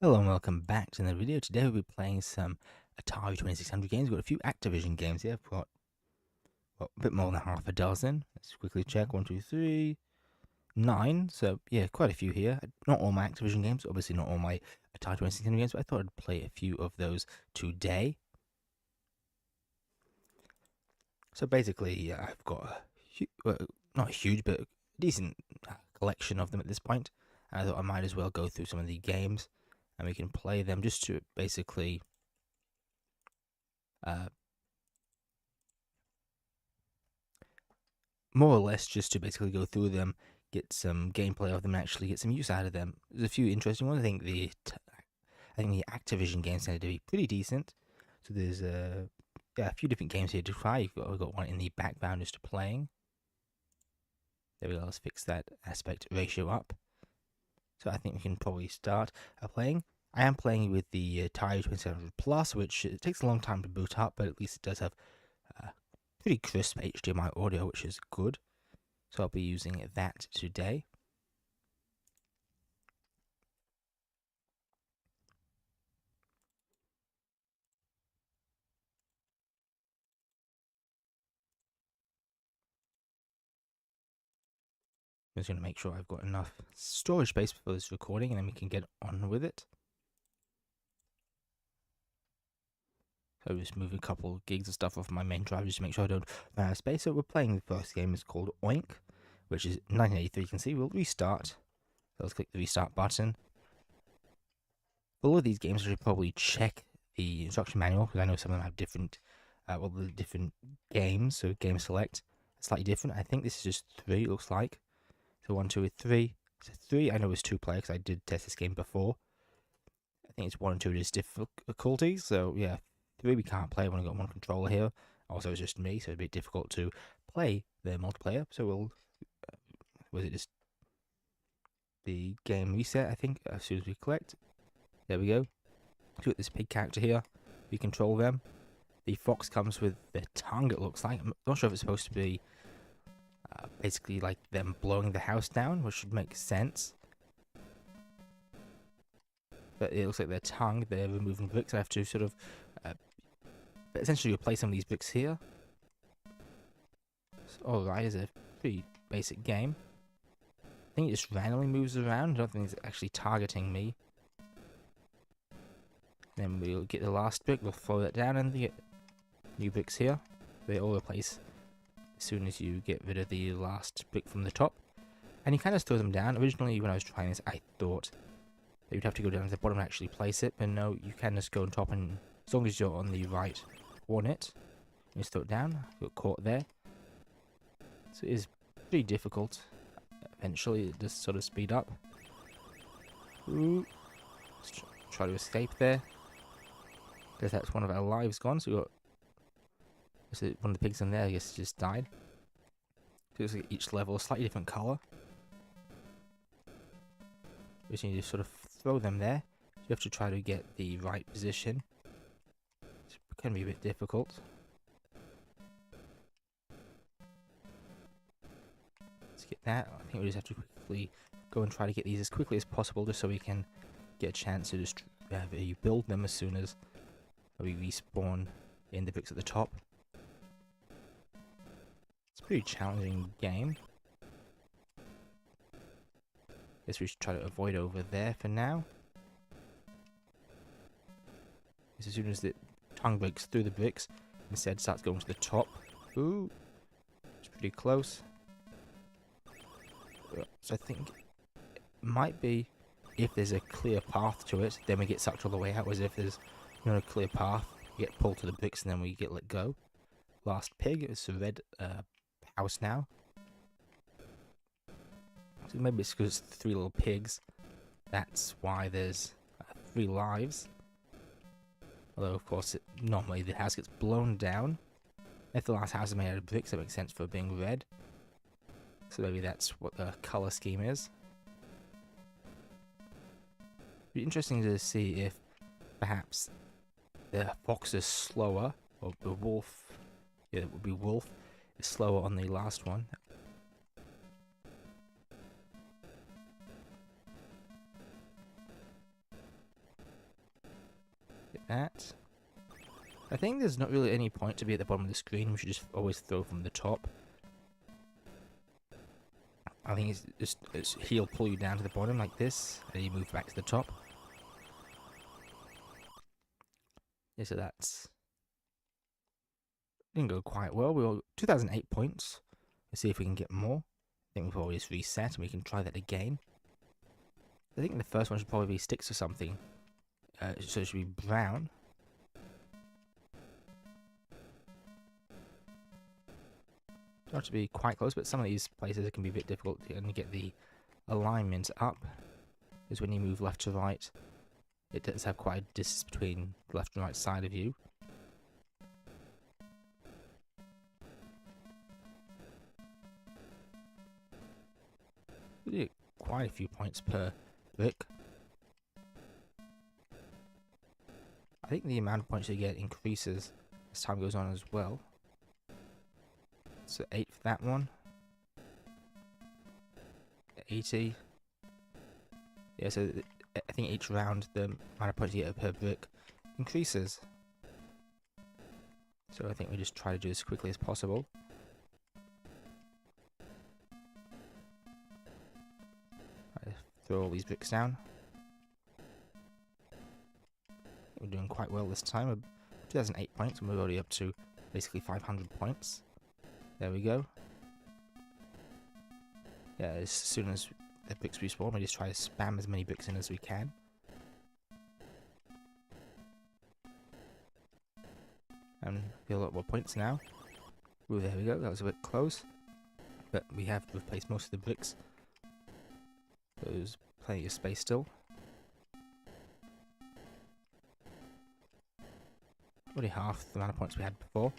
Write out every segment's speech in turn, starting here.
Hello and welcome back to another video. Today we'll be playing some Atari 2600 games. We've got a few Activision games here. I've got a bit more than half a dozen. Let's quickly check. 1, 2, 3, 9. So yeah, quite a few here. Not all my Activision games, obviously not all my Atari 2600 games, but I thought I'd play a few of those today. So basically, I've got not huge, but a decent collection of them at this point. And I thought I might as well go through some of the games and we can play them just to basically more or less just to basically go through them, get some gameplay of them, and actually get some use out of them. There's a few interesting ones. I think the Activision games tend to be pretty decent. So there's a few different games here to try. We've got one in the background just playing. There we go. Let's fix that aspect ratio up. So I think we can probably start playing. I am playing with the Atari 2600 Plus, which it takes a long time to boot up, but at least it does have pretty crisp HDMI audio, which is good. So I'll be using that today. I'm just going to make sure I've got enough storage space for this recording, and then we can get on with it. So just move a couple gigs of stuff off my main drive just to make sure I don't run out of space. So we're playing the first game. It's called Oink, which is 1983. You can see we'll restart. So let's click the restart button. For all of these games, I should probably check the instruction manual because I know some of them have different, the different games. So game select slightly different. I think this is just 3. It looks like. So 1, 2, 3. So 3. I know it's 2 player because I did test this game before. I think it's 1 and 2 is difficulties. So yeah. 3 we can't play when I've got one controller here. Also, it's just me, so it's a bit difficult to play the multiplayer. So we'll, was it just the game reset, I think, as soon as we collect. There we go. We've got this pig character here. We control them. The fox comes with their tongue, it looks like. I'm not sure if it's supposed to be basically like them blowing the house down, which should make sense. But it looks like their tongue, they're removing bricks. I have to sort of essentially replace some of these bricks here. So, alright, it's a pretty basic game. I think it just randomly moves around. I don't think it's actually targeting me. Then we'll get the last brick, we'll throw that down, and get new bricks here. They all replace as soon as you get rid of the last brick from the top. And you kind of throw them down. Originally, when I was trying this, I thought that you'd have to go down to the bottom and actually place it. But no, you can just go on top, and as long as you're on the right coordinate, you just throw it down. Got caught there. So it is pretty difficult. Eventually, it does sort of speed up. Ooh. Let's try to escape there. Because that's one of our lives gone. So we got one of the pigs in there, I guess, just died. Feels like each level a slightly different colour. We just need to sort of throw them there. You have to try to get the right position. It can be a bit difficult. Let's get that. I think we just have to quickly go and try to get these as quickly as possible just so we can get a chance to just build them as soon as we respawn in the bricks at the top. It's a pretty challenging game. Guess we should try to avoid over there for now. As soon as the tongue breaks through the bricks, instead starts going to the top. Ooh, it's pretty close. So I think it might be if there's a clear path to it, then we get sucked all the way out. As if there's not a clear path, we get pulled to the bricks and then we get let go. Last pig. It's a red house now. So maybe it's because it's 3 little pigs. That's why there's 3 lives. Although, of course, normally the house gets blown down. If the last house is made out of bricks, that makes sense for being red. So maybe that's what the colour scheme is. It'd be interesting to see if perhaps the fox is slower, or the wolf, yeah, it would be wolf, is slower on the last one. that. I think there's not really any point to be at the bottom of the screen. We should just always throw from the top. I think he'll pull you down to the bottom like this, and you move back to the top. Yeah, so that's didn't go quite well. We were 2008 points. Let's see if we can get more. I think we've always reset, and we can try that again. I think the first one should probably be sticks or something. So it should be brown. Not to be quite close, but some of these places it can be a bit difficult to get the alignment up. Because when you move left to right, it does have quite a distance between the left and right side of you. We did quite a few points per brick. I think the amount of points you get increases as time goes on as well. So 8 for that one. 80. Yeah, so I think each round the amount of points you get per brick increases. So I think we just try to do this as quickly as possible. Throw all these bricks down. We're doing quite well this time. We're 2008 points, and we're already up to basically 500 points. There we go. Yeah, as soon as the bricks respawn, we just try to spam as many bricks in as we can. And feel a lot more points now. Ooh, there we go. That was a bit close. But we have replaced most of the bricks. There's plenty of space still. Already half the amount of points we had before.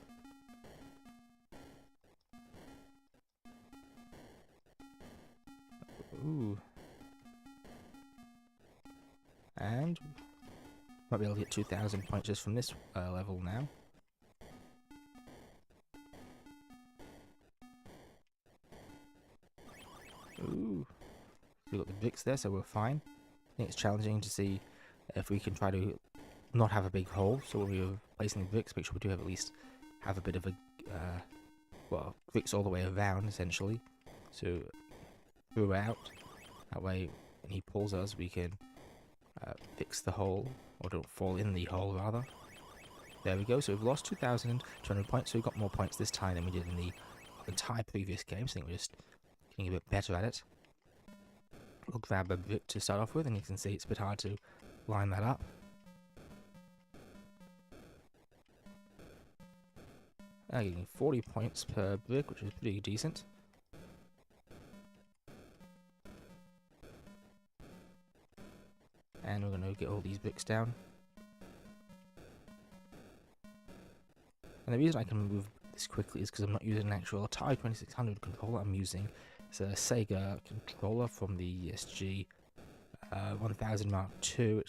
Ooh. And might be able to get 2,000 points just from this level now. Ooh. We've got the bricks there, so we're fine. I think it's challenging to see if we can try to not have a big hole. So when we're placing the bricks, make sure we do have at least have a bit of a, well, bricks all the way around, essentially. So throughout, that way when he pulls us, we can fix the hole, or don't fall in the hole, rather. There we go. So we've lost 2,200 points, so we've got more points this time than we did in the entire previous game. So I think we're just getting a bit better at it. We'll grab a brick to start off with, and you can see it's a bit hard to line that up. Getting 40 points per brick, which is pretty decent. And we're going to get all these bricks down. And the reason I can move this quickly is because I'm not using an actual Atari 2600 controller. I'm using a Sega controller from the ESG 1000 Mark II.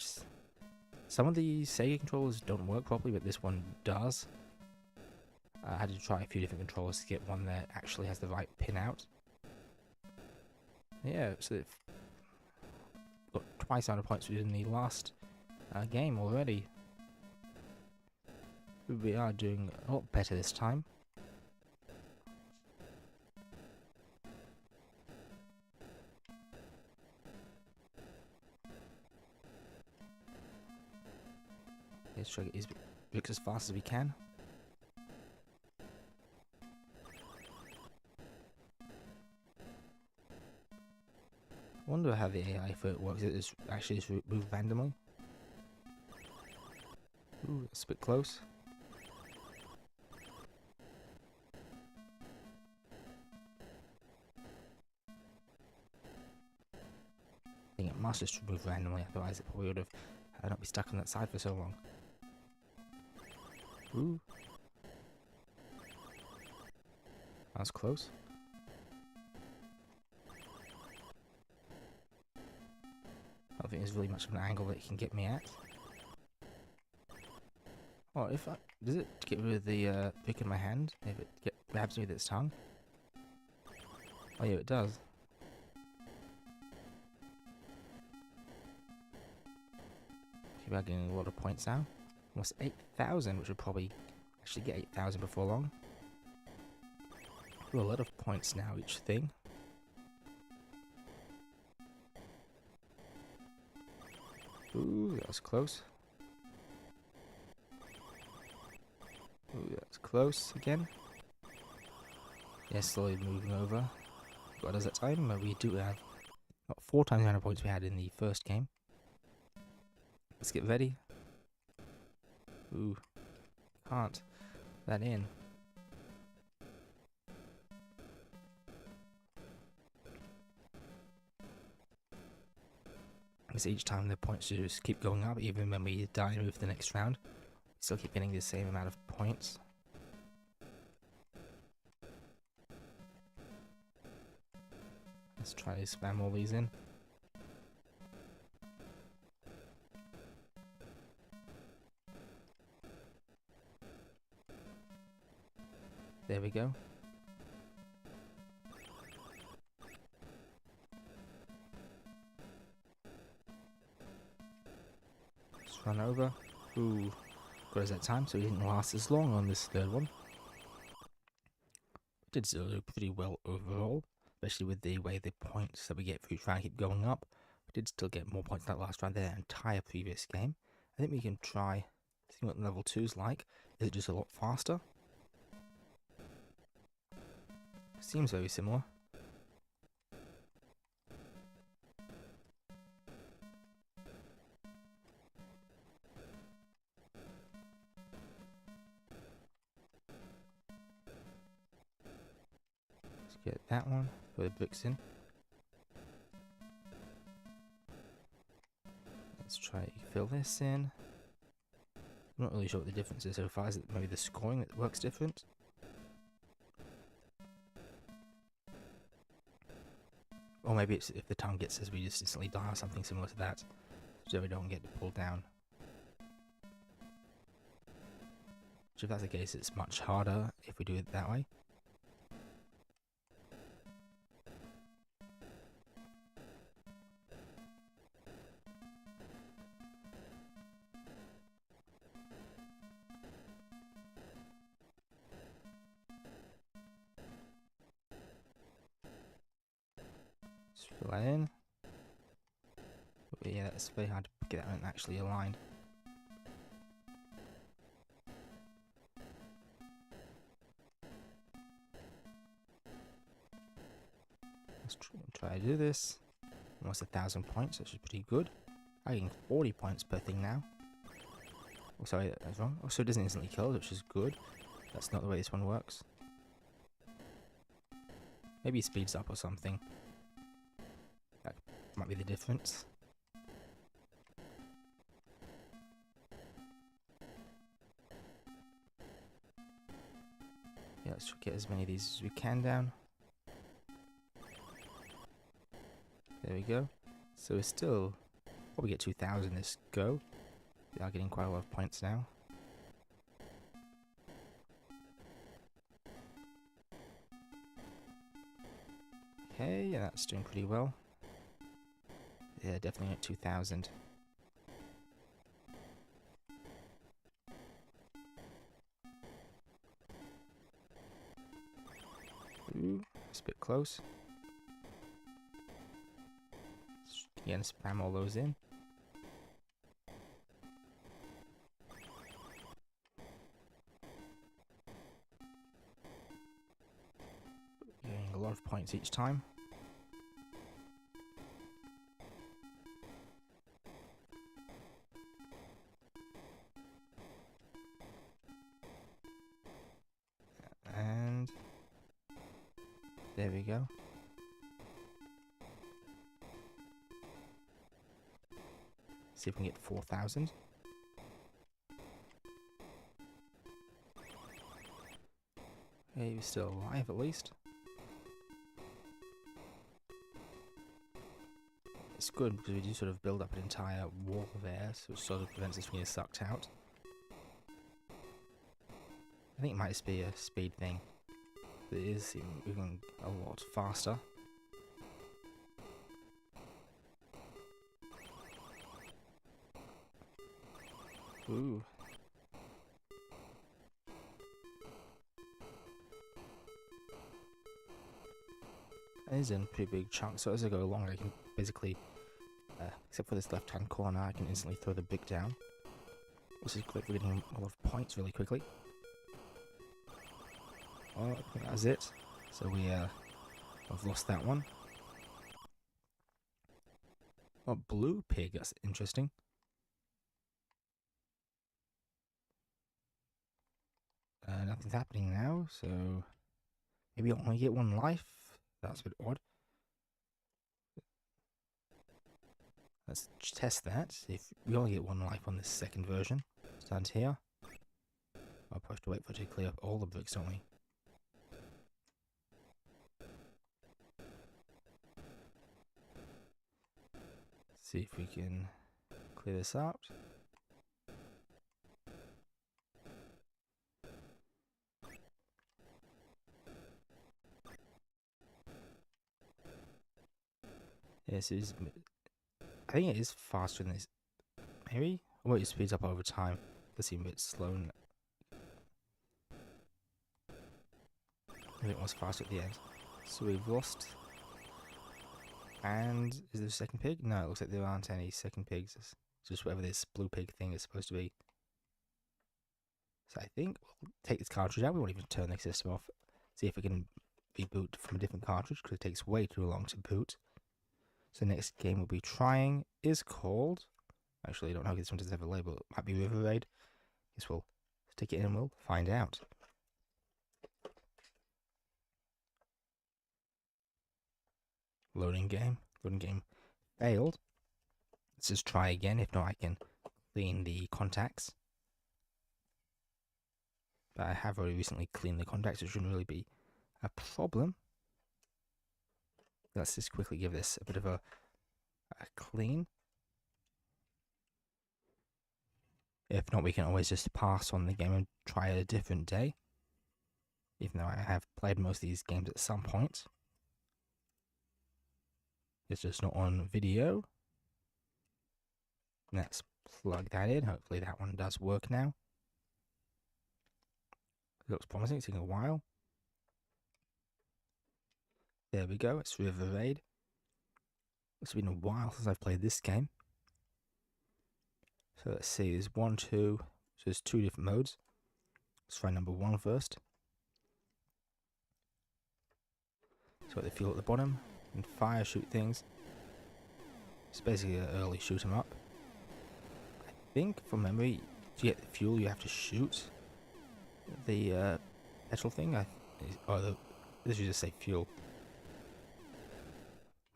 Some of the Sega controllers don't work properly, but this one does. I had to try a few different controllers to get one that actually has the right pin out. Yeah, so they've got twice the amount of points we did in the last game already. We are doing a lot better this time. Let's try to get these bricks as fast as we can. I wonder how the AI for it works. It is actually just move randomly. Ooh, that's a bit close. I think it must just move randomly, otherwise it probably would have not be stuck on that side for so long. Ooh. That was close. I don't think there's really much of an angle that it can get me at. Oh, does it get rid of the pick in my hand if it grabs me with its tongue? Oh yeah, it does. Keep getting a lot of points now. Almost 8,000, which would probably actually get 8,000 before long. Ooh, a lot of points now, each thing. Ooh, that was close. Ooh, that's close again. Yeah, slowly moving over. What does that time? We do have about 4 times the amount of points we had in the first game. Let's get ready. Ooh, can't. That in. Because each time the points just keep going up, even when we die and move to the next round. We still keep getting the same amount of points. Let's try to spam all these in. There we go. Just run over. Ooh, got us that time, so we didn't last as long on this third one. Did still do pretty well overall, especially with the way the points that we get for each round keep going up. We did still get more points in that last round than the entire previous game. I think we can try see what level 2's like. Is it just a lot faster? Seems very similar. Let's get that one, put the bricks in. Let's try to fill this in. I'm not really sure what the difference is so far. Is it maybe the scoring that works different? Or maybe it's if the town gets us, we just instantly die or something similar to that, so we don't get pulled down. Which if that's the case, it's much harder if we do it that way. Just fill that in. But yeah, it's very hard to get that one actually aligned. Let's try to do this. Almost 1,000 points, which is pretty good. I'm getting 40 points per thing now. Oh, sorry, that's wrong. Oh, so it doesn't instantly kill, which is good. That's not the way this one works. Maybe it speeds up or something. That might be the difference. Yeah, let's get as many of these as we can down. There we go. So we're still probably get 2,000 this go. We are getting quite a lot of points now. Okay, yeah, that's doing pretty well. Yeah, definitely at 2,000. Ooh, it's a bit close. Again, spam all those in. Getting a lot of points each time. And there we go. See if we can get 4,000. Okay, we're still alive at least. It's good because we do sort of build up an entire wall there, so it sort of prevents us from getting sucked out. I think it might just be a speed thing. It is moving a lot faster. Ooh, It is in pretty big chunks, so as I go along I can basically, except for this left hand corner, I can instantly throw the brick down. This is great for getting a lot of points really quickly. Oh, I think that's it. So we have lost that one. Oh, blue pig, that's interesting. Nothing's happening now, so maybe I'll only get one life. That's a bit odd. Let's test that. See if we only get one life on this second version. Stand here. I'll probably have to wait for it to clear up all the bricks, don't we? See if we can clear this out. This is, I think it is faster than this. Maybe? Or it speeds up over time. It seems a bit slow. I think it was faster at the end. So we've lost. And is there a second pig? No, it looks like there aren't any second pigs. It's just whatever this blue pig thing is supposed to be. So I think we'll take this cartridge out. We won't even turn the system off. See if we can reboot from a different cartridge, because it takes way too long to boot. So the next game we'll be trying is called... Actually, I don't know if this one does have a label. It might be River Raid. Guess we'll stick it in and we'll find out. Loading game. Loading game failed. Let's just try again. If not, I can clean the contacts. But I have already recently cleaned the contacts. It shouldn't really be a problem. Let's just quickly give this a bit of a clean. If not, we can always just pass on the game and try a different day. Even though I have played most of these games at some point. It's just not on video. Let's plug that in. Hopefully that one does work now. It looks promising. It's taking a while. There we go. It's River Raid. It's been a while since I've played this game. So let's see. There's 1, 2. So there's 2 different modes. Let's try number 1 first. So the fuel at the bottom. And fire, shoot things. It's basically an early shoot 'em up. I think from memory, to get the fuel, you have to shoot the petrol thing. This should just say fuel.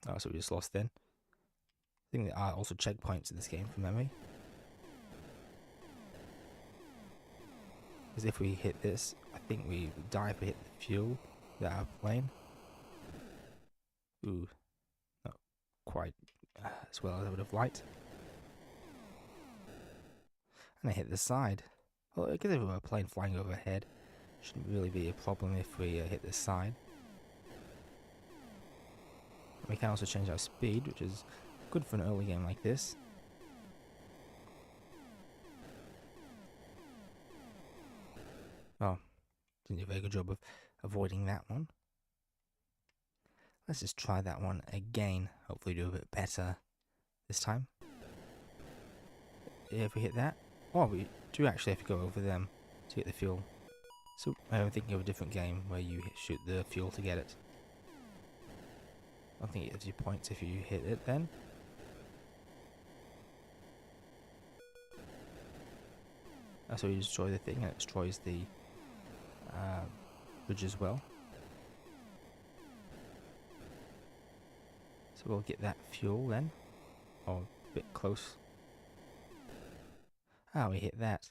Oh, so we just lost then. I think there are also checkpoints in this game from memory. Because if we hit this, I think we die if we hit the fuel that our plane. Ooh, not quite as well as I would have liked. And I hit the side. Well, I guess if we were a plane flying overhead, shouldn't really be a problem if we hit the side. We can also change our speed, which is good for an early game like this. Oh, didn't do a very good job of avoiding that one. Let's just try that one again. Hopefully do a bit better this time. Yeah, if we hit that. Oh, we do actually have to go over them to get the fuel. So I'm thinking of a different game where you shoot the fuel to get it. I think it gives you points if you hit it then. So you destroy the thing and it destroys the bridge as well. So we'll get that fuel then. Oh, a bit close. Ah, we hit that.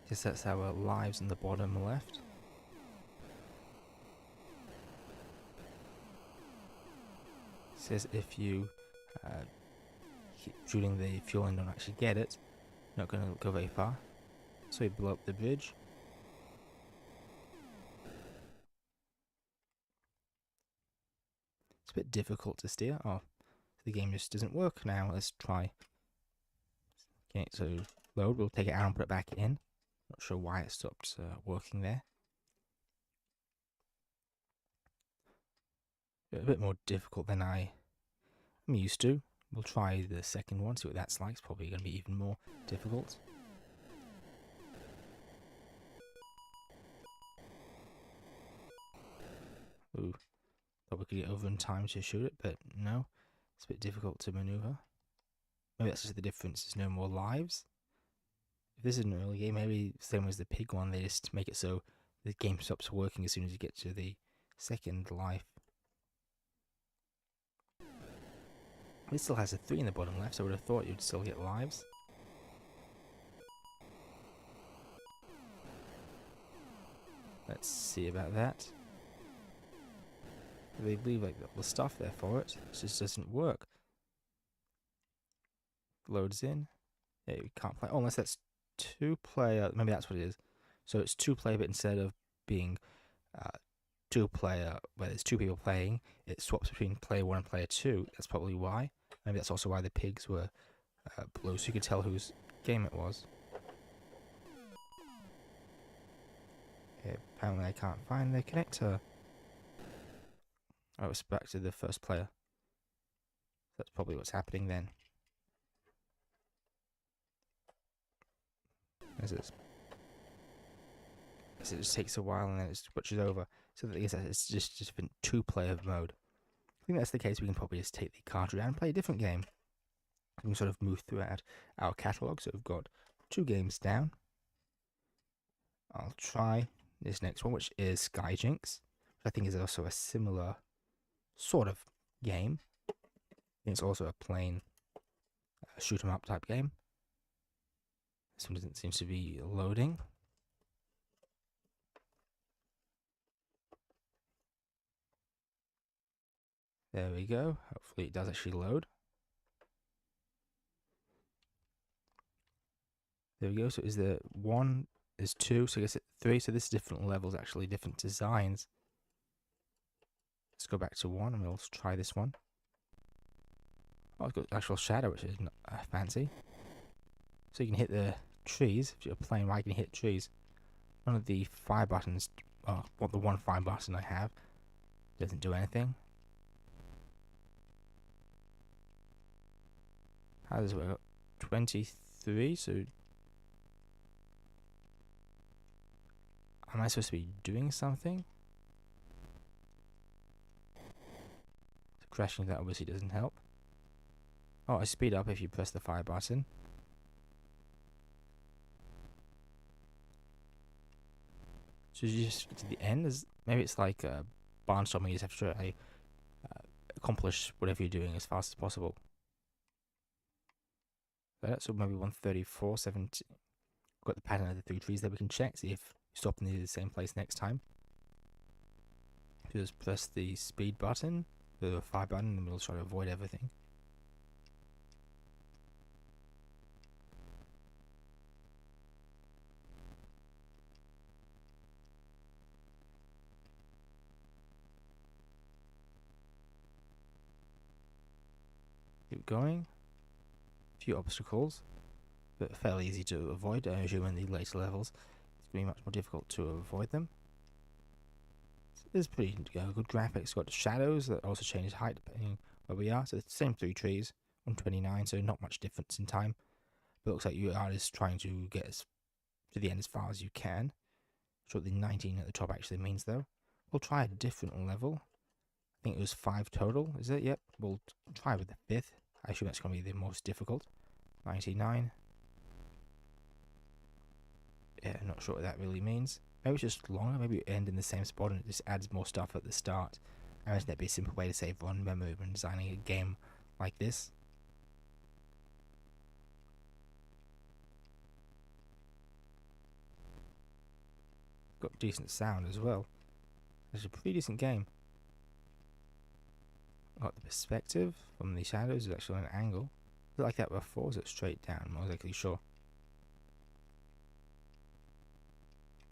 Guess that's our lives in the bottom left. It says if you keep shooting the fuel and don't actually get it, you're not going to go very far. So we blow up the bridge. It's a bit difficult to steer. Oh, the game just doesn't work now. Let's try. Okay, so load. We'll take it out and put it back in. Not sure why it stopped working there. A bit more difficult than I'm used to. We'll try the second one, see what that's like. It's probably going to be even more difficult. Ooh, thought we could get over in time to shoot it, but no. It's a bit difficult to maneuver. Maybe that's just the difference, there's no more lives. If this is an early game, maybe same as the pig one, they just make it so the game stops working as soon as you get to the second life. It still has a 3 in the bottom left, so I would have thought you'd still get lives. Let's see about that. They leave like the stuff there for it. It just doesn't work. Loads in. Yeah, we can't play. Oh, unless that's 2-player. Maybe that's what it is. So it's 2-player, but instead of being 2-player, where there's 2 people playing, it swaps between player 1 and player 2. That's probably why. Maybe that's also why the pigs were blue, so you could tell whose game it was. Okay, apparently I can't find the connector. Oh, it's back to the first player. That's probably what's happening then. As it just takes a while and then it switches over. So that it's just a different 2-player mode. I think that's the case. We can probably just take the cartridge out and play a different game. We can sort of move throughout our catalogue. So we've got 2 games down. I'll try this next one, which is Skyjinx, which I think is also a similar sort of game. It's also a plain shoot 'em up type game. This one doesn't seem to be loading. There we go. Hopefully it does actually load. There we go. So is there 1? There's 2. So I guess it's 3. So this is different levels, actually different designs. Let's go back to 1 and we'll try this one. Oh, it's got actual shadow, which is not fancy. So you can hit the trees. If you're playing right, you can hit trees. One of the fire buttons, the one fire button I have, doesn't do anything. How does it work? 23, so am I supposed to be doing something? So crashing that obviously doesn't help. Oh, I speed up if you press the fire button. So you just get to the end? Maybe it's like barnstorming, you just have to try accomplish whatever you're doing as fast as possible. So maybe 134, 70. Got the pattern of the 3 trees that we can check, see if you stop in the same place next time. Just press the speed button, the fire button, and we'll try to avoid everything. Keep going. A few obstacles, but fairly easy to avoid. I assume in the later levels it's going to be much more difficult to avoid them. There's pretty good graphics. Got shadows that also change height depending where we are. So it's the same 3 trees, 129, so not much difference in time. But it looks like you are just trying to get to the end as far as you can. Not sure what the 19 at the top actually means though. We'll try a different level. I think it was 5 total, is it? Yep. We'll try with the 5th. I assume that's going to be the most difficult. 99. Yeah, not sure what that really means. Maybe it's just longer, maybe you end in the same spot and it just adds more stuff at the start. I imagine that'd be a simple way to save on memory when designing a game like this. Got decent sound as well. It's a pretty decent game. Got the perspective from the shadows, is actually an angle. Is it like that before, is it straight down? I'm not exactly sure.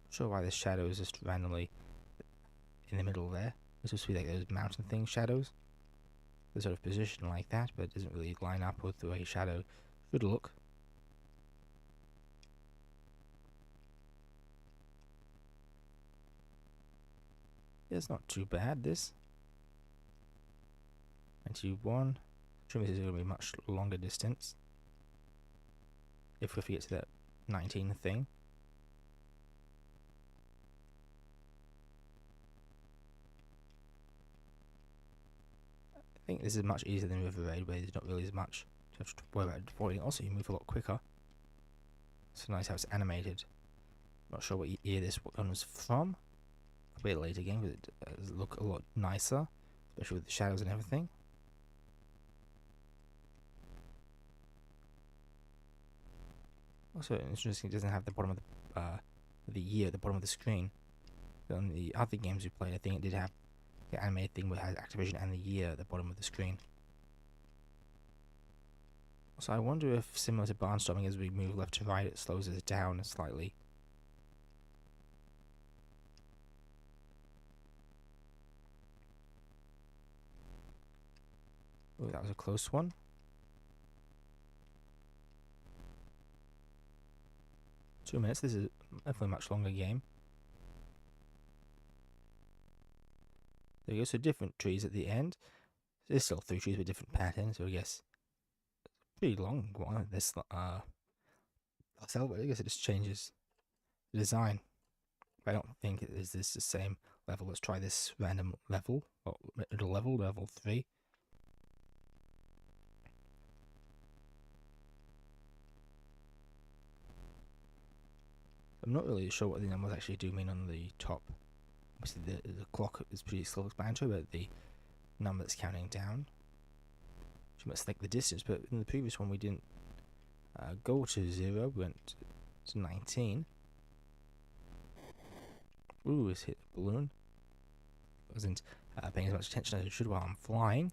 Not sure why the shadow is just randomly in the middle there. It's supposed to be like those mountain thing shadows. They're sort of positioned like that, but it doesn't really line up with the way shadow should look. Yeah, it's not too bad, this. 21. Sure, this is going to be a much longer distance. If we get to that 19 thing. I think this is much easier than River Raid, where there's not really as much to have to worry about avoiding. Also, you move a lot quicker. It's nice how it's animated. Not sure what year this one was from. A bit later game, but it does look a lot nicer, especially with the shadows and everything. Also interesting, it doesn't have the bottom of the year at the bottom of the screen. On the other games we played, I think it did have the animated thing where it has Activision and the year at the bottom of the screen. So I wonder if, similar to barnstorming, as we move left to right, it slows us down slightly. Oh, that was a close one. Two minutes. This is definitely a much longer game. There you go. So different trees at the end. There's still 3 trees with different patterns. So I guess pretty long one. This I guess it just changes the design. But I don't think it is this the same level. Let's try this random level. Or middle level, level 3. I'm not really sure what the numbers actually do mean on the top. Obviously the clock is pretty self-explanatory, but the number that's counting down, you must think the distance. But in the previous one we didn't go to 0, we went to 19. Ooh, it's hit the balloon. Wasn't paying as much attention as I should while I'm flying.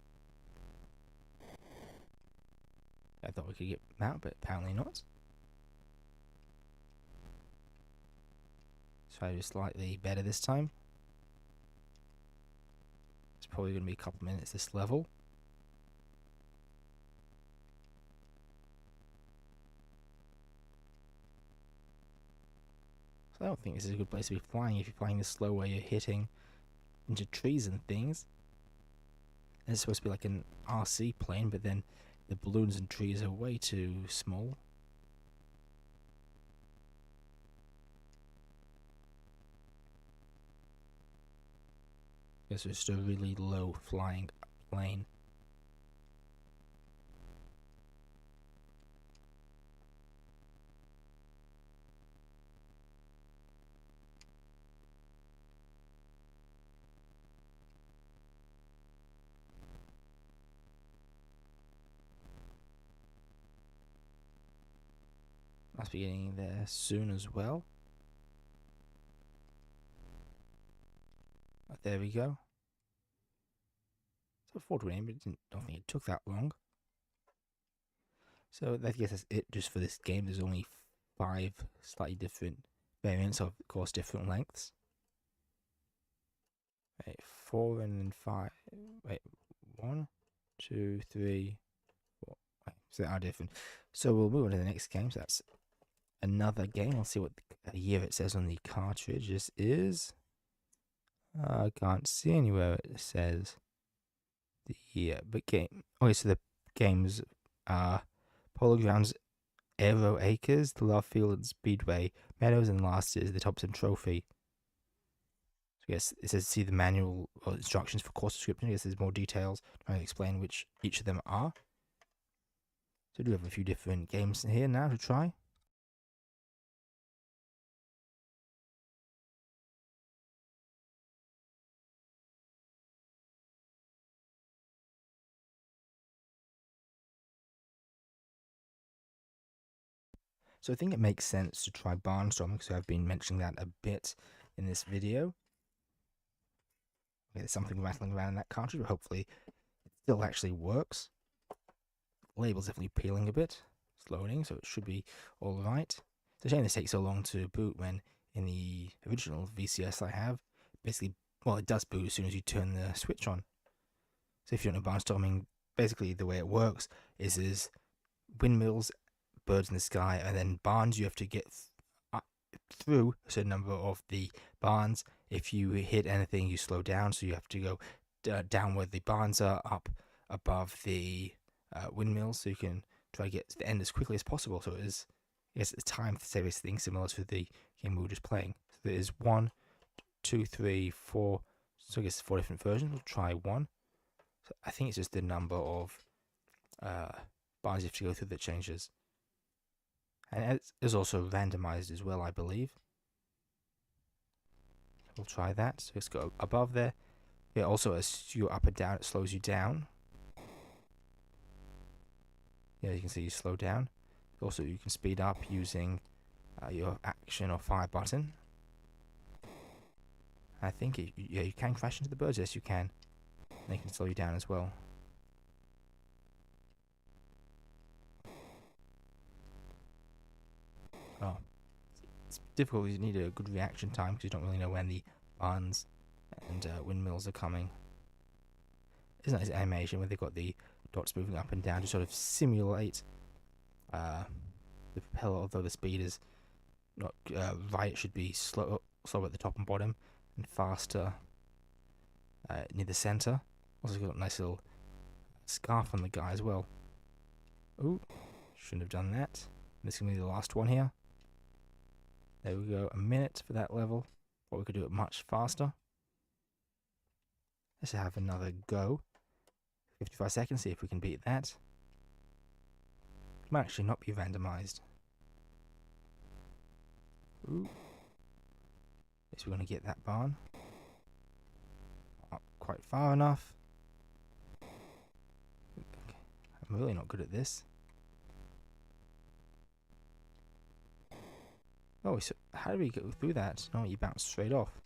I thought we could get out, but apparently not. Try to do slightly better this time. It's probably going to be a couple minutes this level. So I don't think this is a good place to be flying if you're flying this slow where you're hitting into trees and things. And it's supposed to be like an RC plane, but then the balloons and trees are way too small. It's just a really low flying plane. Must be getting there soon as well. There we go. So 420, but don't think it took that long. So I guess that's it just for this game. There's only 5 slightly different variants, of course, different lengths. Wait, 4 and then 5. Wait, 1, 2, 3, 4. Wait, so they are different. So we'll move on to the next game. So that's another game. I'll see what year it says on the cartridge. This is. I can't see anywhere it says the year, but game. Okay, so the games are Polo Grounds, Aero Acres, the Love Field and Speedway, Meadows, and last is the Thompson Trophy. So I guess it says see the manual or instructions for course description. I guess there's more details trying to explain which each of them are. So we do have a few different games here now to try. So I think it makes sense to try barnstorming because I've been mentioning that a bit in this video. Okay, there's something rattling around in that cartridge, but hopefully it still actually works. The label's definitely peeling a bit. It's loading, so it should be alright. It's a shame this takes so long to boot when in the original VCS I have, basically, well, it does boot as soon as you turn the switch on. So if you're in a barnstorming, basically the way it works is windmills, birds in the sky, and then barns. You have to get through a certain number of the barns. If you hit anything, you slow down, so you have to go down where the barns are, up above the windmills, so you can try to get to the end as quickly as possible. So it's a time series thing similar to the game we were just playing. So there is 1, 2, 3, 4. So I guess 4 different versions. We'll try 1. So I think it's just the number of bars you have to go through that changes. And it is also randomized as well, I believe. We'll try that. So let's go above there. Yeah, also as you go up and down, it slows you down. Yeah, you can see you slow down. Also, you can speed up using your action or fire button. I think you can crash into the birds. Yes, you can. They can slow you down as well. Oh, it's difficult. You need a good reaction time because you don't really know when the barns and windmills are coming. It's a nice animation where they've got the dots moving up and down to sort of simulate the propeller, although the speed is not right. It should be slow at the top and bottom, and faster near the center. Also got a nice little scarf on the guy as well. Ooh, shouldn't have done that. This is going to be the last one here. There we go, a minute for that level. Or we could do it much faster. Let's have another go. 55 seconds, see if we can beat that. It might actually not be randomized. Ooh. Guess we're going to get that barn. Up quite far enough. Okay. I'm really not good at this. Oh, so how do we go through that? No, you bounce straight off.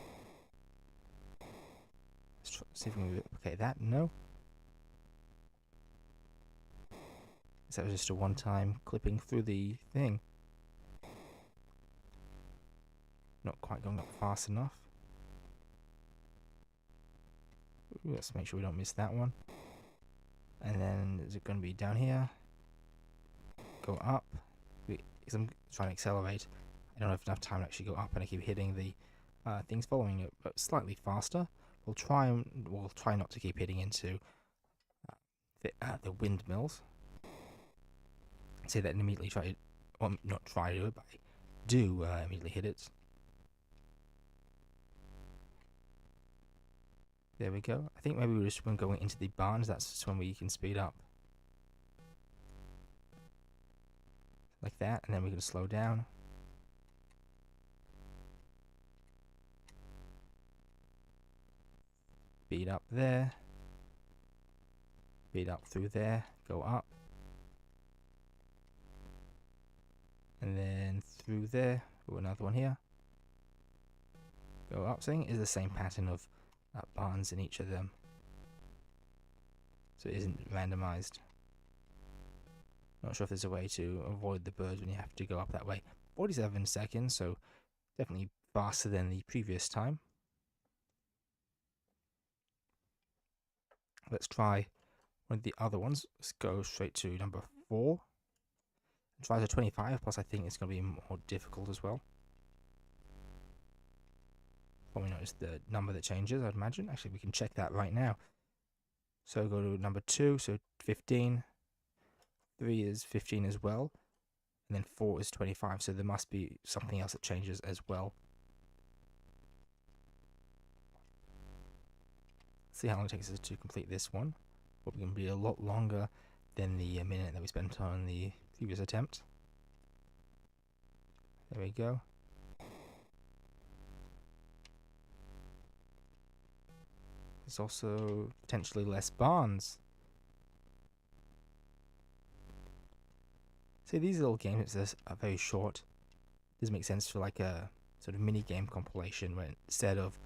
Let's see if we can replicate that. No. That was just a one-time clipping through the thing. Not quite going up fast enough. Ooh, let's make sure we don't miss that one. And then is it going to be down here? Go up. Because I'm trying to accelerate. I don't have enough time to actually go up, and I keep hitting the things following it, but slightly faster. We'll try not to keep hitting into the windmills. Say that and immediately try to, well, not try to, but I do immediately hit it. There we go. I think maybe we're just when going into the barns, that's just when we can speed up. Like that, and then we can slow down. Speed up there. Speed up through there. Go up. And then through there. Oh, another one here. Go up. So I think it is the same pattern of barns in each of them. So it isn't randomized. Not sure if there's a way to avoid the birds when you have to go up that way. 47 seconds, so definitely faster than the previous time. Let's try one of the other ones. Let's go straight to number 4. Try to 25, plus I think it's going to be more difficult as well. Probably not just the number that changes, I'd imagine. Actually, we can check that right now. So go to number 2, so 15. 3 is 15 as well. And then 4 is 25, so there must be something else that changes as well. See how long it takes us to complete this one. Probably going to be a lot longer than the minute that we spent on the previous attempt. There we go. There's also potentially less barns. See, these little games are very short. Does make sense for like a sort of mini game compilation where instead of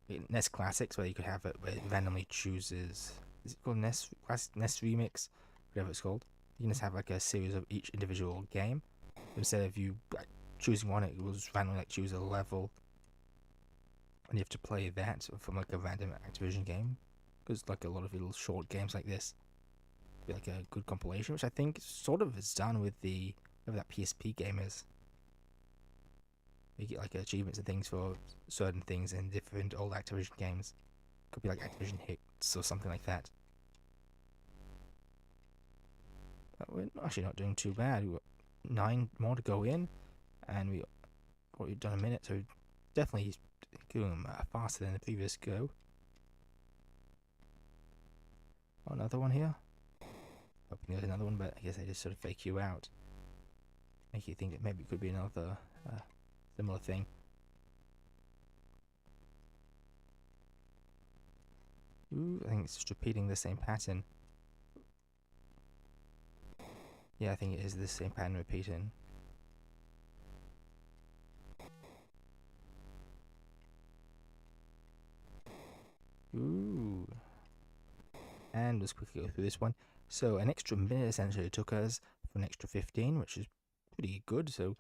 NES Classics, where you could have it where it randomly chooses, is it called NES Remix, whatever it's called. You can just have like a series of each individual game. But instead of you like choosing one, it will just randomly like choose a level, and you have to play that from like a random Activision game. Because like a lot of little short games like this, be like a good compilation, which I think sort of is done with the whatever that PSP game is. You get like achievements and things for certain things in different old Activision games. Could be like Activision Hit minutes or something like that. But we're actually not doing too bad. We've got 9 more to go in, and we've already done a minute, so definitely doing them faster than the previous go. Another one here. Hoping there's another one, but I guess they just sort of fake you out. Make you think that maybe it could be another similar thing. Ooh, I think it's just repeating the same pattern. Yeah, I think it is the same pattern repeating. Ooh. And let's quickly go through this one. So an extra minute essentially took us for an extra 15, which is pretty good. So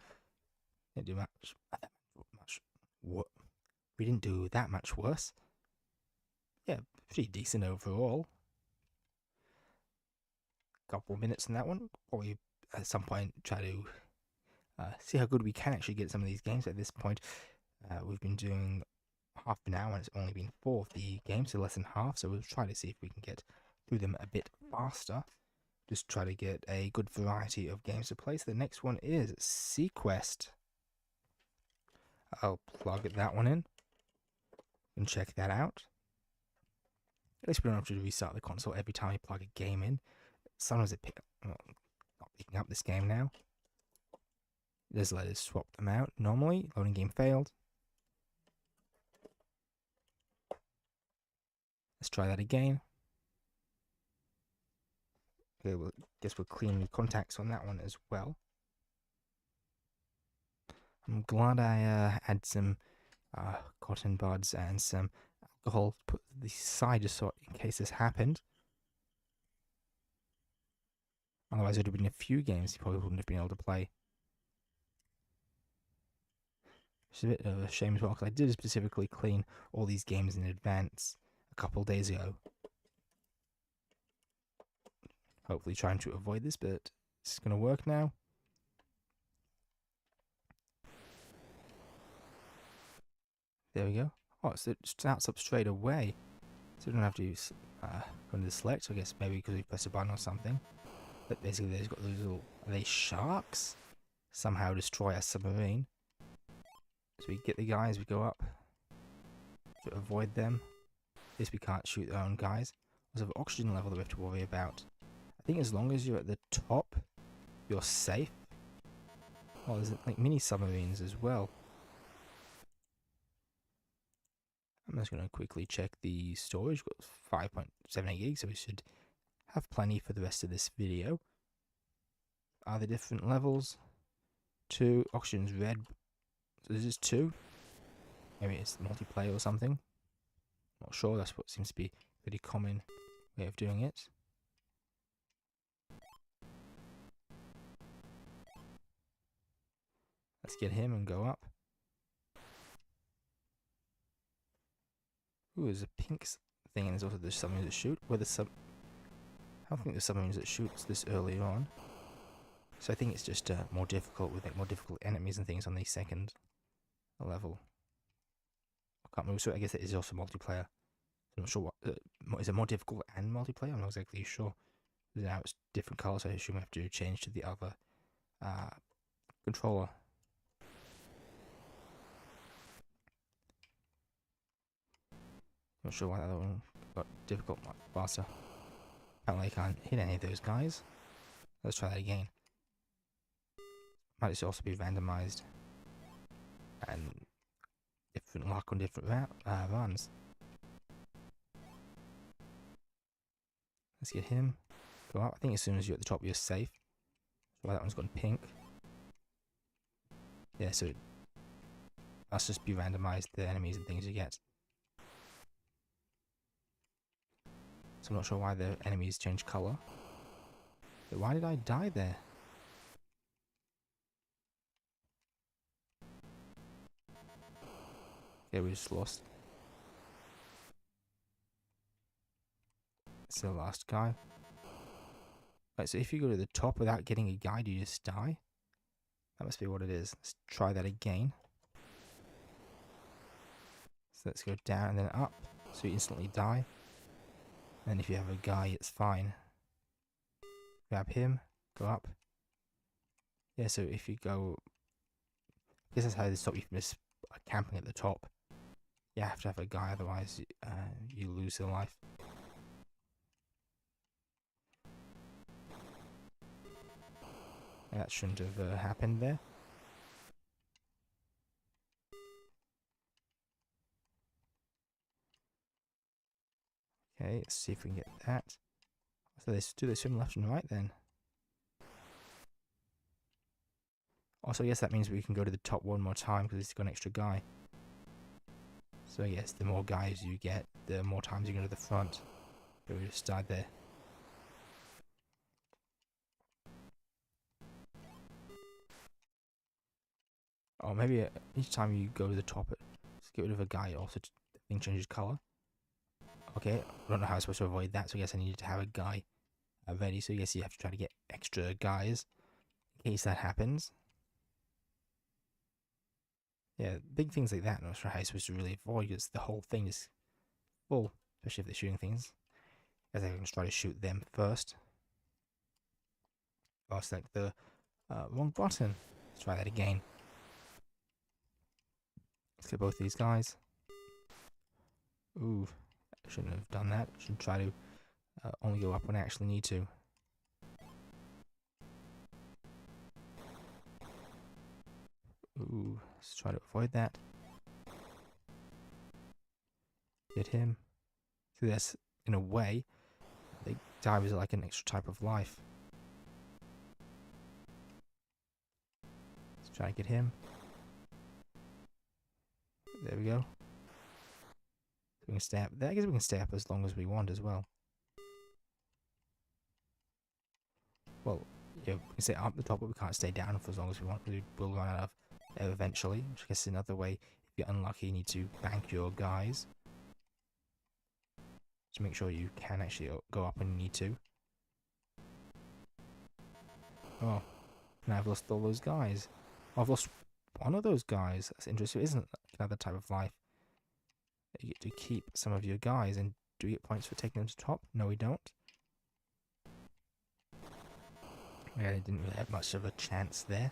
didn't do much. What? We didn't do that much worse. Yeah, pretty decent overall. Couple minutes on that one. Probably at some point try to see how good we can actually get some of these games. At this point, we've been doing half an hour and it's only been 4 of the games, so less than half. So we'll try to see if we can get through them a bit faster. Just try to get a good variety of games to play. So the next one is Sequest. I'll plug that one in and check that out. At least we don't have to restart the console every time you plug a game in. Sometimes it not picking up this game now. Just let us swap them out. Normally, loading game failed. Let's try that again. Okay, well, guess we'll clean the contacts on that one as well. I'm glad I had some cotton buds and some alcohol to put to the side just so in case this happened. Otherwise, it would have been a few games you probably wouldn't have been able to play. It's a bit of a shame as well, because I did specifically clean all these games in advance a couple of days ago. Hopefully trying to avoid this, but it's going to work now. There we go. Oh, so it starts up straight away. So we don't have to use go into the select, so I guess maybe because we press a button or something. But basically they've got those little, are they sharks? Somehow destroy a submarine. So we get the guys, we go up to avoid them. This we can't shoot their own guys. There's an oxygen level that we have to worry about. I think as long as you're at the top, you're safe. Oh, there's like mini submarines as well. I'm just going to quickly check the storage. We've got 5.78 gigs, so we should have plenty for the rest of this video. Are there different levels? 2. Oxygen's red. So this is 2. Maybe it's multiplayer or something. Not sure. That's what seems to be a pretty common way of doing it. Let's get him and go up. Ooh, there's a pink thing, and there's also the submarines that shoot. I don't think the submarines that shoots this early on. So I think it's just more difficult with more difficult enemies and things on the second level. I can't remember, so I guess it is also multiplayer. I'm not sure what is it, more difficult and multiplayer? I'm not exactly sure. Now it's different colours, so I assume I have to change to the other controller. Not sure why that other one got difficult much faster. Apparently I can't hit any of those guys. Let's try that again. Might just also be randomized and different luck on different runs. Let's get him. Go up. I think as soon as you're at the top, you're safe. That's why that one's gone pink. Yeah, so that's just be randomized the enemies and things you get. So I'm not sure why the enemies change colour. But why did I die there? Okay, we just lost. It's the last guy. Right, so if you go to the top without getting a guide, you just die. That must be what it is. Let's try that again. So let's go down and then up. So you instantly die. And if you have a guy, it's fine. Grab him, go up. Yeah, so if you go... I guess that's how they stop you from just camping at the top. You have to have a guy, otherwise you lose your life. That shouldn't have happened there. Okay, let's see if we can get that. So do they swim left and right then? Also, yes, that means we can go to the top one more time because it's got an extra guy. So yes, the more guys you get, the more times you go to the front. But we just died there. Or maybe each time you go to the top, let's get rid of a guy. Also, the thing changes color. Okay, I don't know how I'm supposed to avoid that. So I guess I needed to have a guy ready. So yes, you have to try to get extra guys in case that happens. Yeah, big things like that. I'm not sure how you're supposed to really avoid because the whole thing is full, especially if they're shooting things. As I can just try to shoot them first. Oh, I select the wrong button. Let's try that again. Let's get both these guys. Ooh, I shouldn't have done that. I should try to only go up when I actually need to. Ooh, let's try to avoid that. Get him. So that's, in a way, the divers are like an extra type of life. Let's try to get him. There we go. So we can stay up there. I guess we can stay up as long as we want as well. Well, yeah, we can stay up the top, but we can't stay down for as long as we want. We will run out of air eventually, which I guess is another way. If you're unlucky, you need to bank your guys to make sure you can actually go up when you need to. Oh, now I've lost all those guys. Oh, I've lost one of those guys. That's interesting. Isn't it another type of life? You get to keep some of your guys, and do we get points for taking them to top? No, we don't. Yeah, I didn't really have much of a chance there.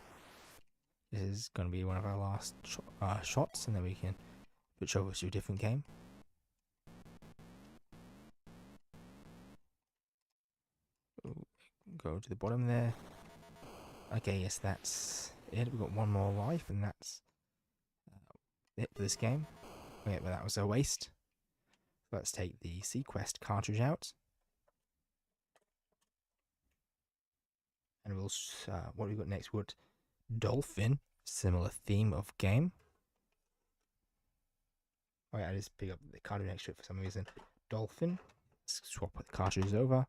This is going to be one of our last shots, and then we can switch over to a different game. Ooh, go to the bottom there. Okay, yes, that's it. We've got one more life, and that's it for this game. Okay, well, that was a waste. Let's take the Sequest cartridge out. And we'll, what have we got next? What Dolphin, similar theme of game. Oh yeah, I just pick up the cartridge next to it for some reason. Dolphin, let's swap the cartridges over.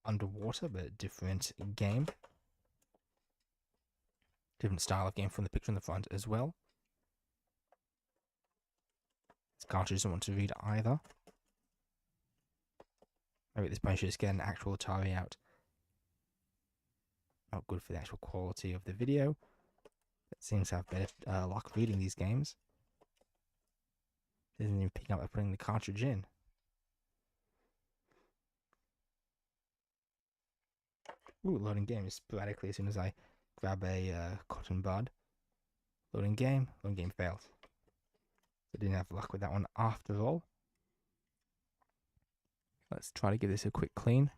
Underwater, but different game. Different style of game from the picture in the front as well. This cartridge doesn't want to read either. Maybe at this point I should just get an actual Atari out. Not good for the actual quality of the video. It seems to have better luck reading these games. Doesn't even pick up by putting the cartridge in. Ooh, loading game is sporadically as soon as I grab a cotton bud. Loading game failed. I didn't have luck with that one after all. Let's try to give this a quick clean.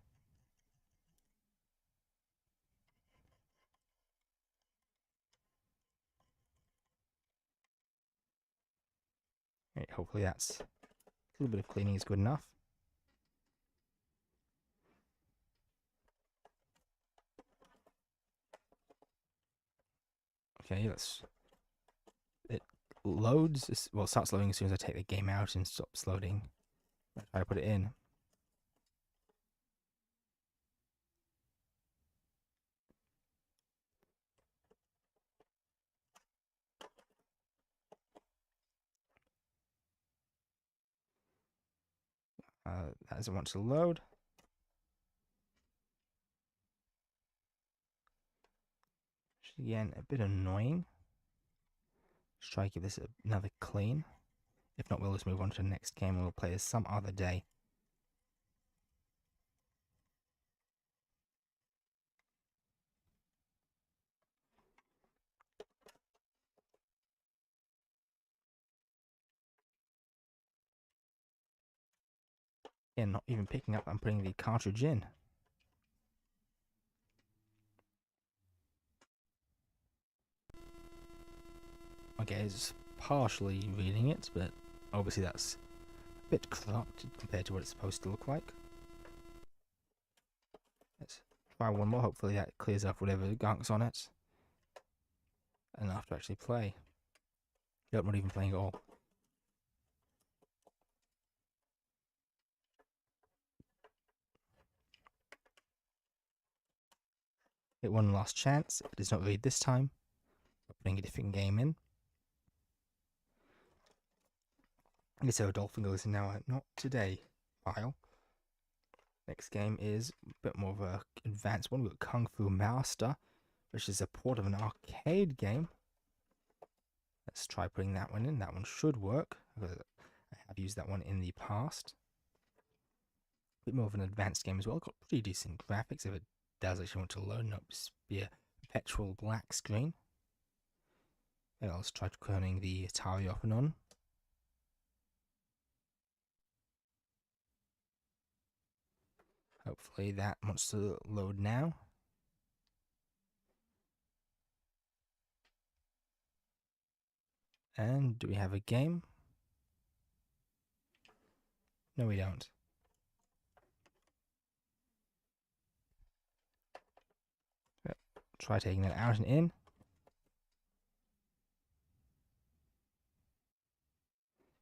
Right, hopefully that's a little bit of cleaning is good enough. Okay, it loads, well, it starts loading as soon as I take the game out and stops loading. I try to put it in. That doesn't want to load. Which is, again, a bit annoying. Let's try to give this another clean. If not, we'll just move on to the next game and we'll play this some other day. Again, not even picking up, I'm putting the cartridge in. Okay, it's partially reading it, but obviously that's a bit corrupted compared to what it's supposed to look like. Let's try one more, hopefully that clears up whatever gunk's on it. Enough to actually play. Yep, not even playing at all. Hit one last chance. It does not read this time. I'm putting a different game in. Okay, so Dolphin goes in now, not today file. Next game is a bit more of an advanced one. We've got Kung Fu Master, which is a port of an arcade game. Let's try putting that one in. That one should work. I have used that one in the past. A bit more of an advanced game as well. Got pretty decent graphics if it does actually want to load, not just be a perpetual black screen. And let's try turning the Atari off and on. Hopefully that wants to load now. And do we have a game? No, we don't. Try taking that out and in.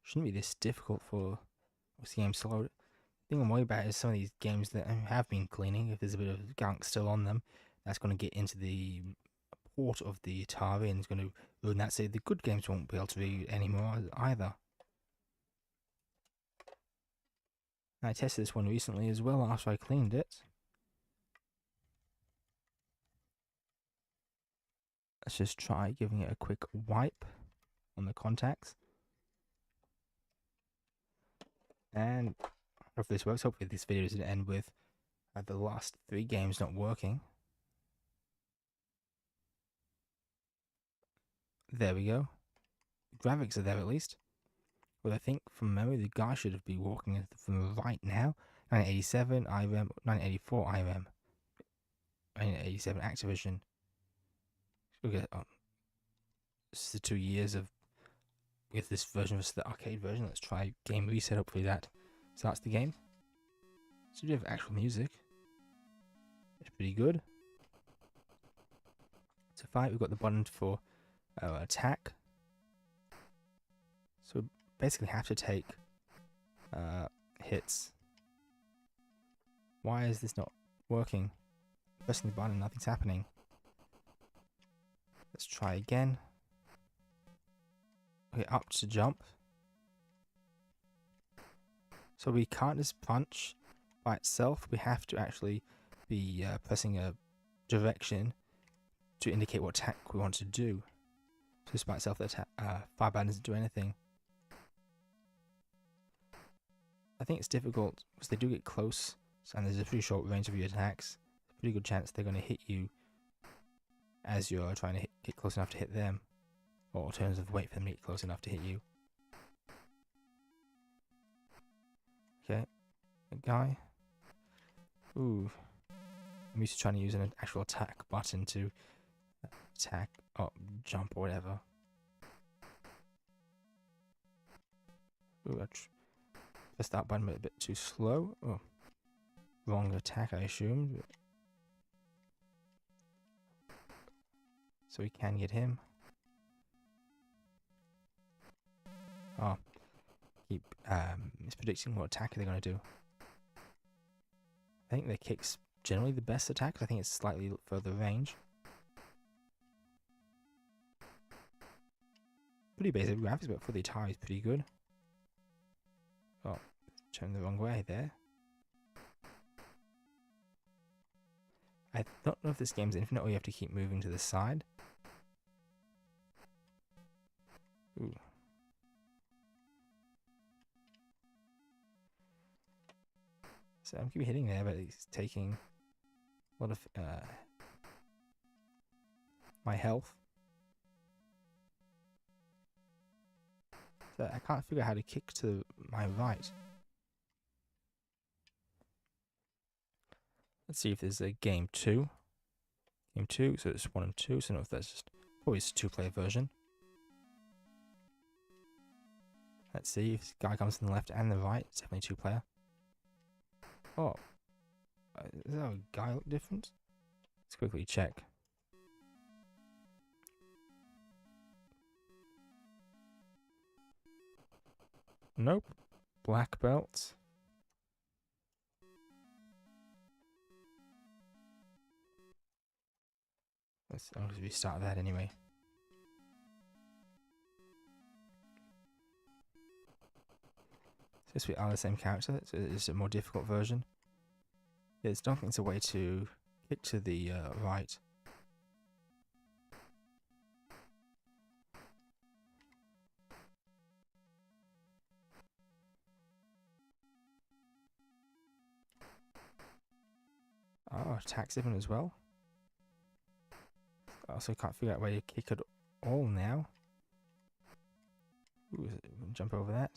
Shouldn't be this difficult for this game to load. The thing I'm worried about is some of these games that have been cleaning, if there's a bit of gunk still on them, that's going to get into the port of the Atari and it's going to ruin that. So the good games won't be able to read anymore either. I tested this one recently as well after I cleaned it. Let's just try giving it a quick wipe on the contacts. And if this works, hopefully this video doesn't end with the last 3 games not working. There we go. Graphics are there at least. But I think from memory the guy should be walking from the right now. 1987 IREM, 1984 IREM, 1987 Activision. Okay, this is the 2 years of with this version versus the arcade version. Let's try game reset. Hopefully that starts the game. So we have actual music. It's pretty good. To fight, we've got the button for attack. So we basically have to take hits. Why is this not working? Pressing the button, nothing's happening. Let's try again. Okay, up to jump. So we can't just punch by itself. We have to actually be pressing a direction to indicate what attack we want to do. So just by itself, the fire button doesn't do anything. I think it's difficult because they do get close, and there's a pretty short range of your attacks. Pretty good chance they're going to hit you as you're trying to get close enough to hit them, or alternatively wait for them to get close enough to hit you. Okay, a guy. Ooh, I'm used to trying to use an actual attack button to attack or jump or whatever. Ooh, I pressed that button, but a bit too slow. Oh, wrong attack, I assumed. So we can get him. Oh, keep mispredicting what attack they're going to do. I think the kick's generally the best attack. I think it's slightly further range. Pretty basic graphics, but for the Atari, it's pretty good. Oh, turned the wrong way there. I don't know if this game's infinite or you have to keep moving to the side. Ooh. So I'm keep hitting there, but he's taking a lot of my health. So I can't figure out how to kick to my right. Let's see if there's a game 2. Game 2, so it's 1 and 2, so I don't know if that's just always a 2-player version. Let's see if this guy comes from the left and the right. It's definitely 2-player. Oh. Is that a guy look different? Let's quickly check. Nope. Black belt. I'll just restart that anyway. So we are the same character, so it's a more difficult version. Yeah, it's don't think it's a way to kick to the right. Oh, attack's different as well. I also can't figure out where to kick at all now. Ooh, jump over that.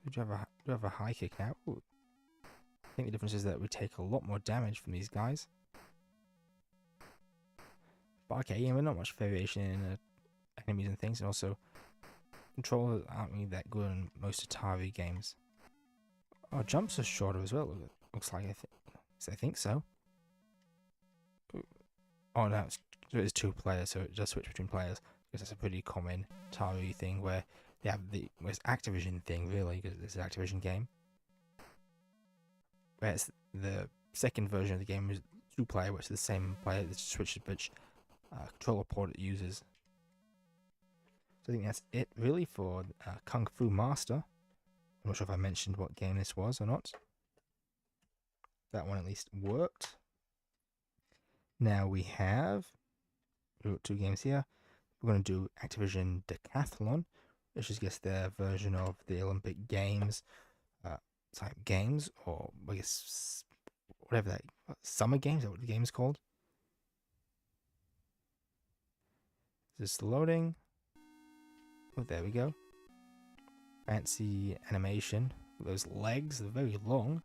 So do you have a high kick now? Ooh. I think the difference is that we take a lot more damage from these guys. But okay, yeah, not much variation in enemies and things, and also controllers aren't really that good in most Atari games. Oh, jumps are shorter as well. Looks like I think so. Ooh. Oh no, it's 2 players, so it does switch between players. Because that's a pretty common Atari thing where they have it's Activision thing really, because it's an Activision game. Whereas the second version of the game is 2-player, which is the same player, that switches which controller port it uses. So I think that's it really for Kung Fu Master. I'm not sure if I mentioned what game this was or not. That one at least worked. Now we have 2 games here. We're going to do Activision Decathlon, which is I guess their version of the Olympic Games type games, or I guess whatever that summer games. Is that what the game's called? Is this loading? Oh, there we go. Fancy animation. Those legs are very long.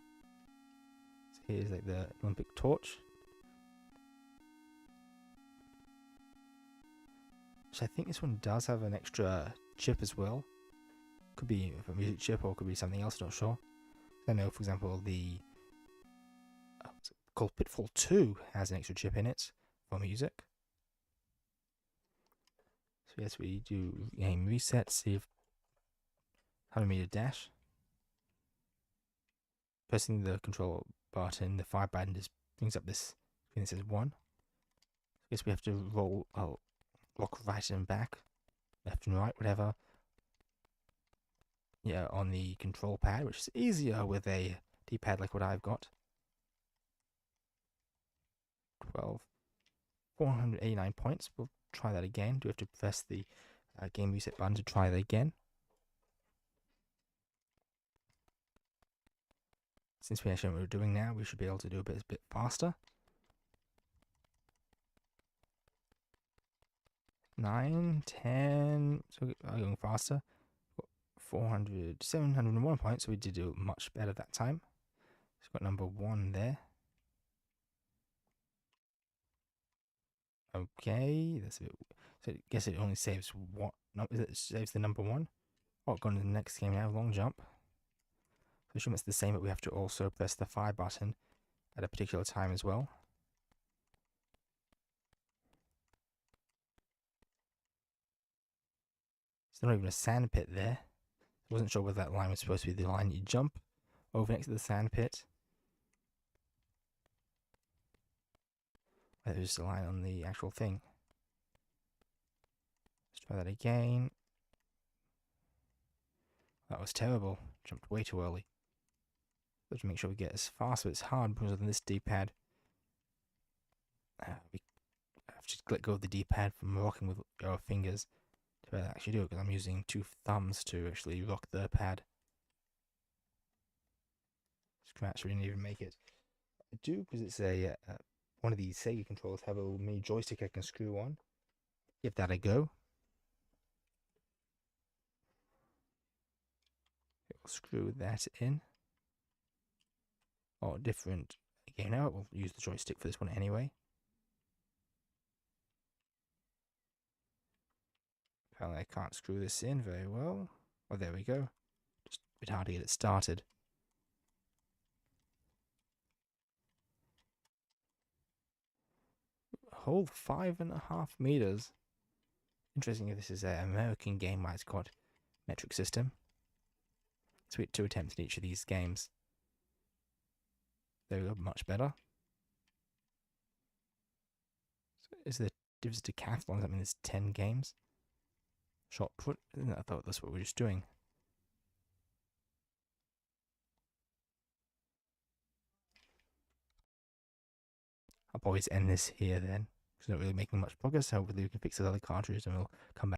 So here's like the Olympic torch. Which I think this one does have an extra chip as well. Could be a music chip or could be something else, not sure. I know, for example, the called Pitfall 2 has an extra chip in it for music. So yes, we do game reset, see if 100-meter dash. Pressing the control button, the fire button just brings up this screen that says 1. I guess we have to rock right and back, left and right, whatever. Yeah, on the control pad, which is easier with a D-pad like what I've got. 12. 489 points. We'll try that again. Do we have to press the game reset button to try that again? Since we actually know what we're doing now, we should be able to do a bit faster. 9, 10. So we're going faster. 701 points. So we did do much better that time. So we've got number 1 there. Okay, that's a bit. So I guess it only saves what? No, it saves the number 1. Oh, going to the next game now. Long jump. So I assume it's the same, but we have to also press the fire button at a particular time as well. There's not even a sand pit there. I wasn't sure whether that line was supposed to be the line you jump over next to the sand pit. There's just a line on the actual thing. Let's try that again. That was terrible. Jumped way too early. Let's make sure we get as fast, but it's hard because of this D-pad. We have to let go of the D-pad from rocking with our fingers to actually do it, because I'm using 2 thumbs to actually rock the pad. Scratch, we didn't even make it. I do, because it's a one of these Sega controllers have a little mini joystick I can screw on. Give that a go. screw that in. Oh, different game now. We'll use the joystick for this one anyway. Apparently I can't screw this in very well. Oh, there we go. Just a bit hard to get it started. Whole 5.5 meters. Interesting if this is an American game where it's got metric system. Sweet, 2 attempts in each of these games. There we go, much better. So is the difference decathlon? That means 10 games. Shot put. I thought that's what we were just doing. I'll always end this here then, because I'm not really making much progress. Hopefully we can fix the other cartridges and we'll come back.